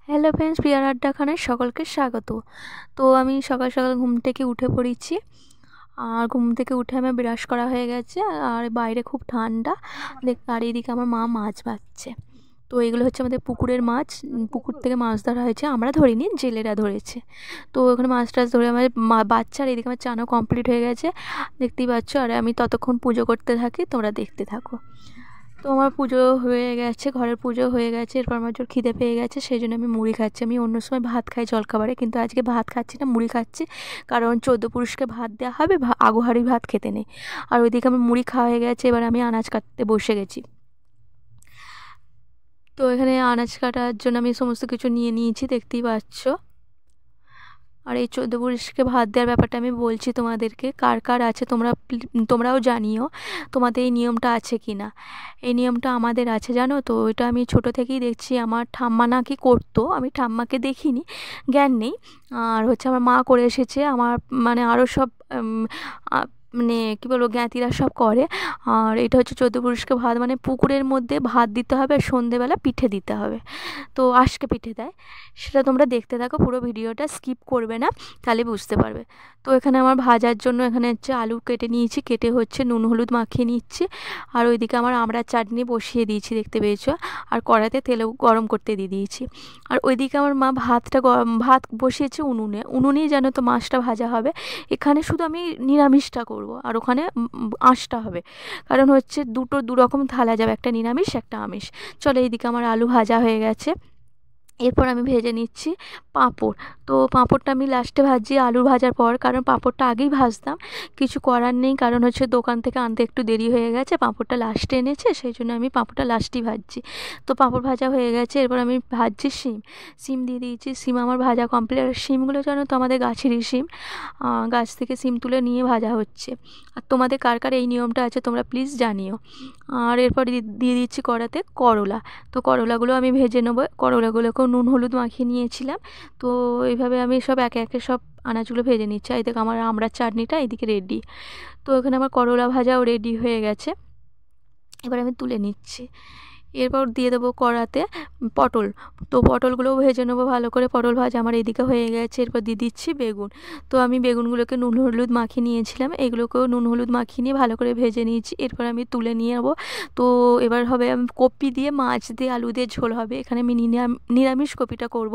Hello friends, প্রিয়ার আড্ডাখানায় সকলকে স্বাগত। তো আমি সকাল সকাল ঘুম থেকে উঠে পড়েছি। আর ঘুম থেকে উঠে আমার ব্রাশ করা হয়ে গেছে। আর বাইরে খুব ঠান্ডা আর এদিকে আমার মা মাছ ভাজছে। তো এগুলো হচ্ছে আমাদের পুকুরের মাছ। পুকুর থেকে মাছ ধরা হয়েছে, আমরা ধরিনি, জেলেরা ধরেছে। তো ওখানে মাছ টাছ ধরে আমার বাচ্চার এদিকে আমার চানও কমপ্লিট হয়ে গেছে, দেখতেই পাচ্ছ। আর আমি ততক্ষণ পুজো করতে থাকি, তোমরা দেখতে থাকো। তো আমার পুজো হয়ে গেছে, ঘরের পুজো হয়ে গেছে। এরপর আমার জোর খিদে পেয়ে গেছে, সেই জন্য আমি মুড়ি খাচ্ছি। আমি অন্য সময় ভাত খাই জলখাবারে, কিন্তু আজকে ভাত খাচ্ছি না, মুড়ি খাচ্ছি। কারণ 14 পুরুষকে ভাত দেওয়া হবে, আগুহারি ভাত খেতে নেই। আর ওইদিকে আমার মুড়ি খাওয়া হয়ে গেছে, এবার আমি আনাজ কাটতে বসে গেছি। তো এখানে আনাজ কাটার জন্য আমি সমস্ত কিছু নিয়ে নিয়েছি, দেখতেই পাচ্ছ। আর এই 14 পুরুষকে ভাত দেওয়ার ব্যাপারটা আমি বলছি তোমাদেরকে, কার কার আছে তোমরাও জানিও তোমাদের এই নিয়মটা আছে কি না। এই নিয়মটা আমাদের আছে, জানো তো। এটা আমি ছোট থেকেই দেখছি, আমার ঠাম্মা নাকি করতো, আমি ঠাম্মাকে দেখিনি, জ্ঞান নেই। আর হচ্ছে আমার মা করে এসেছে, আমার মানে আরও সব মানে কী বলবো, জ্ঞাতিরা সব করে। আর এটা হচ্ছে 14 পুরুষকে ভাত, মানে পুকুরের মধ্যে ভাত দিতে হবে আর সন্ধেবেলা পিঠে দিতে হবে। তো আজকে পিঠে দেয়, সেটা তোমরা দেখতে থাকো, পুরো ভিডিওটা স্কিপ করবে না, তাহলে বুঝতে পারবে। তো এখানে আমার ভাজার জন্য এখানে হচ্ছে আলু কেটে নিয়েছি, কেটে হচ্ছে নুন হলুদ মাখিয়ে নিচ্ছি। আর ওইদিকে আমার আমড়ার চাটনি বসিয়ে দিয়েছি, দেখতে পেয়েছো। আর কড়াইতে তেলও গরম করতে দিয়ে দিয়েছি। আর ওইদিকে আমার মা ভাত বসিয়েছে উনুনেই যেন তো মাছটা ভাজা হবে। এখানে শুধু আমি নিরামিষটা করব, আর ওখানে আঁশটা হবে। কারণ হচ্ছে দু রকম থালা যাবে, একটা নিরামিষ একটা আমিষ। চলো, এইদিকে আমার আলু ভাজা হয়ে গেছে। এরপর আমি ভেজে নিচ্ছি পাঁপড়। তো পাঁপড়টা আমি লাস্টে ভাজি আলু ভাজার পর, কারণ পাঁপড়টা আগেই ভাজতাম, কিছু করার নেই। কারণ হচ্ছে দোকান থেকে আনতে একটু দেরি হয়ে গেছে, পাঁপড়টা লাস্টে এনেছে, সেই জন্য আমি পাঁপড়টা লাস্টেই ভাজছি। তো পাঁপড় ভাজা হয়ে গেছে, এরপর আমি ভাজছি সিম দিয়ে দিয়েছি। সিম আমার ভাজা কমপ্লিট। আর সিমগুলো জানো তো আমাদের গাছেরই সিম, গাছ থেকে সিম তুলে নিয়ে ভাজা হচ্ছে। আর তোমাদের কার কার এই নিয়মটা আছে তোমরা প্লিজ জানিও। আর এরপর দিয়ে দিচ্ছি কড়াতে করলা। তো করলাগুলো আমি ভেজে নেবো, করলাগুলোকেও নুন হলুদ মাখিয়ে নিয়েছিলাম। তো এইভাবে আমি সব একে একে সব আনাজগুলো ভেজে নিচ্ছি। এই দেখো আমার আমড়ার চাটনিটা এদিকে রেডি। তো এখানে আমার করলা ভাজাও রেডি হয়ে গেছে, এবার আমি তুলে নিচ্ছি। এরপর দিয়ে দেবো কড়াতে পটল। তো পটলগুলোও ভেজে নেবো ভালো করে, পটল ভাজা আমার এদিকে হয়ে গেছে। এরপর দিয়ে দিচ্ছি বেগুন। তো আমি বেগুনগুলোকে নুন হলুদ মাখিয়ে নিয়েছিলাম, এগুলোকেও নুন হলুদ মাখিয়ে নিয়ে ভালো করে ভেজে নিয়েছি। এরপর আমি তুলে নিয়ে যাবো। তো এবার হবে কপি দিয়ে, মাছ দিয়ে, আলু দিয়ে ঝোল হবে। এখানে আমি নিরামিষ কপিটা করব,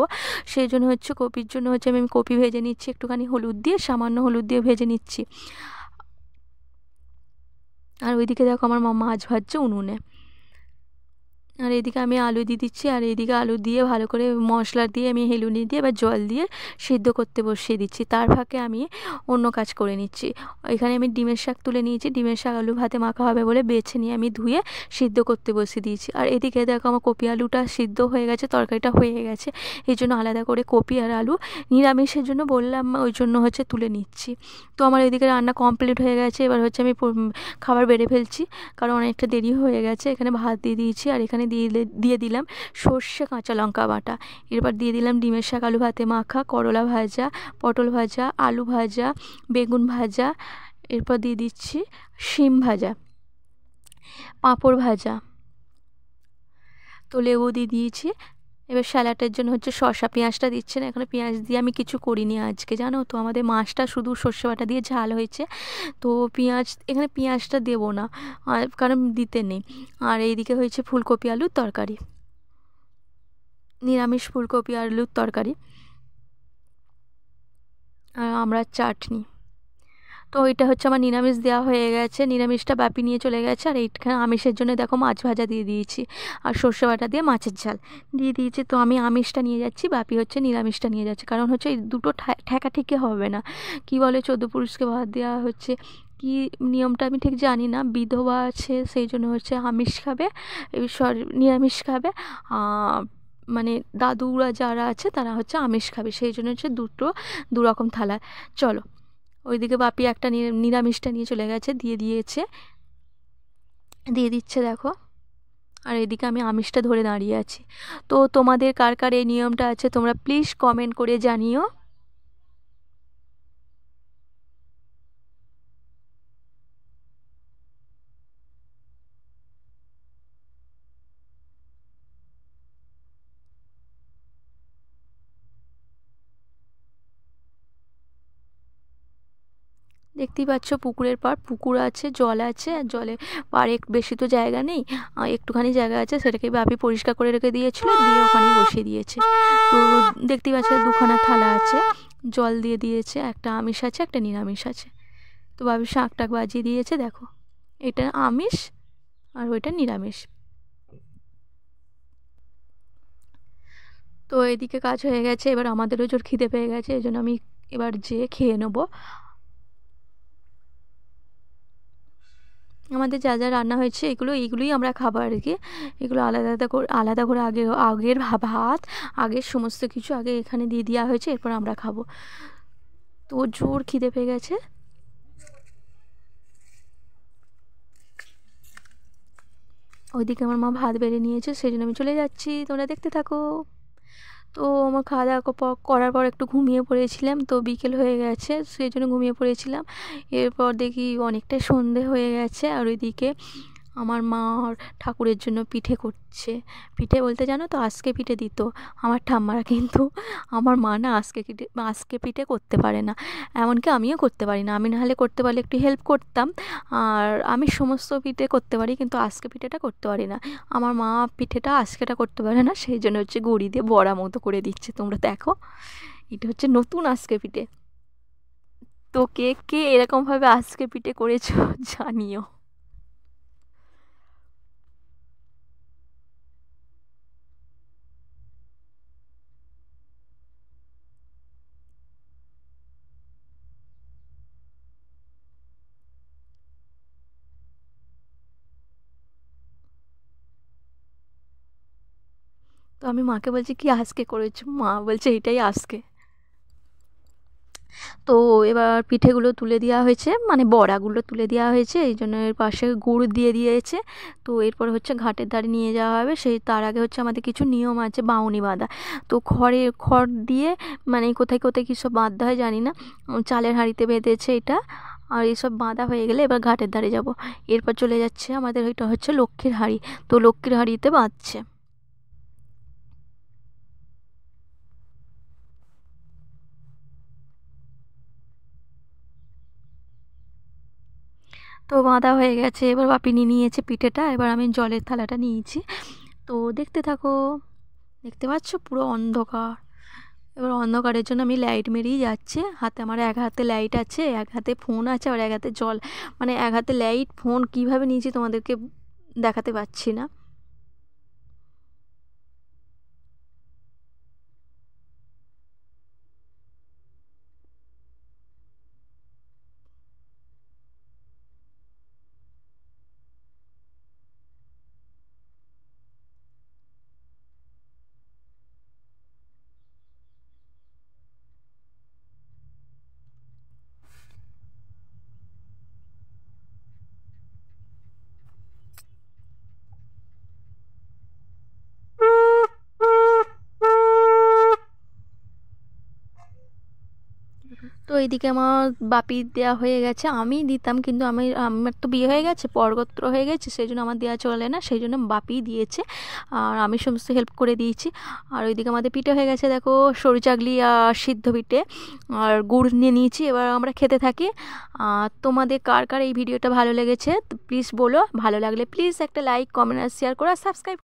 সেই জন্য হচ্ছে কপির জন্য হচ্ছে আমি কপি ভেজে নিচ্ছি একটুখানি হলুদ দিয়ে, সামান্য হলুদ দিয়ে ভেজে নিচ্ছি। আর ওইদিকে দেখো আমার মা মাছ ভাজছে উনুনে। আর এদিকে আমি আলু দিয়ে দিচ্ছি, আর এদিকে আলু দিয়ে ভালো করে মশলা দিয়ে আমি হেলুনি দিয়ে এবার জল দিয়ে সিদ্ধ করতে বসিয়ে দিচ্ছি। তার ফাঁকে আমি অন্য কাজ করে নিচ্ছি। এখানে আমি ডিমের শাক তুলে নিয়েছি, ডিমের শাক আলু ভাতে মাখা হবে বলে বেছে নিয়ে আমি ধুয়ে সিদ্ধ করতে বসিয়ে দিয়েছি। আর এদিকে দেখো আমার কপি আলুটা সিদ্ধ হয়ে গেছে, তরকারিটা হয়ে গেছে। এই জন্য আলাদা করে কপি আর আলু নিরামিষের জন্য বললাম, ওই জন্য হচ্ছে তুলে নিচ্ছি। তো আমার এদিকে রান্না কমপ্লিট হয়ে গেছে, এবার হচ্ছে আমি খাবার বেড়ে ফেলছি, কারণ অনেকটা দেরি হয়ে গেছে। এখানে ভাত দিয়ে দিয়েছি, আর এখানে দিয়ে দিলাম সর্ষে কাঁচা লঙ্কা বাটা। এরপর দিয়ে দিলাম ডিমের শাক আলু ভাতে মাখা, করলা ভাজা, পটল ভাজা, আলু ভাজা, বেগুন ভাজা। এরপর দিয়ে দিচ্ছি শিম ভাজা, পাঁপড় ভাজা, তো লেবু দিয়ে দিয়েছি। এবার স্যালাডের জন্য হচ্ছে শসা, পেঁয়াজটা দিচ্ছে না, এখানে পেঁয়াজ দিয়ে আমি কিছু করিনি আজকে, জানো তো। আমাদের মাছটা শুধু সর্ষে বাটা দিয়ে ঝাল হয়েছে, তো এখানে পেঁয়াজটা দেবো না, আর কারণ দিতে নেই। আর এইদিকে হয়েছে ফুলকপি আলুর তরকারি, নিরামিষ ফুলকপি আলুর তরকারি, আর আমড়ার চাটনি। তো এটা হচ্ছে আমার নিরামিষ দেওয়া হয়ে গেছে, নিরামিষটা বাপি নিয়ে চলে গেছে। আর এইখানে আমিষের জন্য দেখো মাছ ভাজা দিয়ে দিয়েছি, আর সর্ষে বাটা দিয়ে মাছের ঝাল দিয়ে দিয়েছি। তো আমি আমিষটা নিয়ে যাচ্ছি, বাপি হচ্ছে নিরামিষটা নিয়ে যাচ্ছে। কারণ হচ্ছে এই দুটো ঠেকাঠেকি হবে না, কি বলে 14 পুরুষকে ভাত দেওয়া হচ্ছে, কি নিয়মটা আমি ঠিক জানি না। বিধবা আছে, সেই জন্য হচ্ছে আমিষ খাবে, নিরামিষ খাবে। মানে দাদুরা যারা আছে তারা হচ্ছে আমিষ খাবে, সেই জন্য হচ্ছে দু রকম থালা। চলো, ওইদিকে বাপি একটা নিরামিষটা নিয়ে চলে গেছে, দিয়ে দিচ্ছে দেখো। আর এদিকে আমি আমিষটা ধরে দাঁড়িয়ে আছি। তো তোমাদের কার কার এই নিয়মটা আছে তোমরা প্লিজ কমেন্ট করে জানিও। দেখতেই পাচ্ছ পুকুরের পাড়, পুকুর আছে, জল আছে, আর জলে পাড়ে বেশি তো জায়গা নেই, একটুখানি জায়গা আছে, সেটাকে বাপি পরিষ্কার করে রেখে দিয়েছিল, দিয়ে ওখানেই বসিয়ে দিয়েছে। তো দেখতেই পাচ্ছ দুখানা থালা আছে, জল দিয়ে দিয়েছে, একটা আমিষ আছে একটা নিরামিষ আছে। তো বাপি শাক টাক বাজিয়ে দিয়েছে, দেখো এটা আমিষ আর ওইটা নিরামিষ। তো এদিকে কাজ হয়ে গেছে, এবার আমাদেরও জোর খিদে পেয়ে গেছে, এই জন্য আমি এবার যেয়ে খেয়ে নেবো। আমাদের যা যা রান্না হয়েছে এইগুলোই আমরা খাবো আর কি। এগুলো আলাদা করে আগের ভাত, আগের সমস্ত কিছু আগে এখানে দিয়ে দেওয়া হয়েছে, এরপর আমরা খাবো। তো জোর খিদে পেয়ে গেছে। ওইদিকে আমার মা ভাত বেড়ে নিয়েছে, সেই জন্য আমি চলে যাচ্ছি, তোমরা দেখতে থাকো। তো আমার খাওয়া দাওয়া করার পর একটু ঘুমিয়ে পড়েছিলাম, তো বিকেল হয়ে গেছে সেই জন্য ঘুমিয়ে পড়েছিলাম। এরপর দেখি অনেকটাই সন্ধে হয়ে গেছে, আর ওইদিকে আমার মা ঠাকুরের জন্য পিঠে করছে। পিঠে বলতে জানো তো, আজকে পিঠে দিত আমার ঠাম্মারা, কিন্তু আমার মা না আজকে পিঠে করতে পারে না, এমনকি আমিও করতে পারি না। আমি নাহলে করতে পারলে একটু হেল্প করতাম, আর আমি সমস্ত পিঠে করতে পারি কিন্তু আজকে পিঠেটা করতে পারি না। আমার মা পিঠেটা আজকেটা করতে পারে না, সেই জন্য হচ্ছে গুঁড়ি দিয়ে বড়া মতো করে দিচ্ছে। তোমরা দেখো, এটা হচ্ছে নতুন আজকে পিঠে। তো কে কে এরকমভাবে আজকে পিঠে করেছো জানিও। তো আমি মাকে বলছি কি আজকে করেছো, মা বলছে এটাই আজকে। তো এবার পিঠেগুলো তুলে দেওয়া হয়েছে, মানে বড়াগুলো তুলে দেওয়া হয়েছে, এই জন্য এর পাশে গুড় দিয়ে দিয়েছে। তো এরপর হচ্ছে ঘাটের ধারে নিয়ে যাওয়া হবে, সেই তার আগে হচ্ছে আমাদের কিছু নিয়ম আছে, বাউনি বাঁধা। তো খড় দিয়ে, মানে কোথায় কোথায় কী সব বাঁধতে হয় জানি না, চালের হাঁড়িতে বেঁধেছে এটা। আর এইসব বাঁধা হয়ে গেলে এবার ঘাটের ধারে যাব। এরপর চলে যাচ্ছে আমাদের, ওইটা হচ্ছে লক্ষ্মীর হাঁড়ি, তো লক্ষ্মীর হাঁড়িতে বাঁধছে। তো বাঁধা হয়ে গেছে, এবার বাপি নিয়ে নিয়েছে পিঠেটা, এবার আমি জলের থালাটা নিয়েছি। তো দেখতে থাকো, দেখতে পাচ্ছ পুরো অন্ধকার। এবার অন্ধকারের জন্য আমি লাইট মেরেই যাচ্ছে, হাতে আমার এক হাতে লাইট আছে, এক হাতে ফোন আছে, আর এক হাতে জল, মানে এক হাতে লাইট ফোন কীভাবে নিয়েছি তোমাদেরকে দেখাতে পাচ্ছি না। তো এইদিকে আমার বাপি দেওয়া হয়ে গেছে, আমি দিতাম কিন্তু আমার তো বিয়ে হয়ে গেছে, পরগোত্র হয়ে গেছে, সেই জন্য আমার দেওয়া চলে না, সেই জন্য বাপিই দিয়েছে, আর আমি সমস্ত হেল্প করে দিয়েছি। আর ওইদিকে আমাদের পিঠে হয়ে গেছে, দেখো সরু চাগলি আর সিদ্ধ পিঠে, আর গুড় নিয়ে নিয়েছি, এবার আমরা খেতে থাকি। আর তোমাদের কার কার এই ভিডিওটা ভালো লেগেছে প্লিজ বলো, ভালো লাগলে প্লিজ একটা লাইক, কমেন্ট আর শেয়ার করো, আর সাবস্ক্রাইব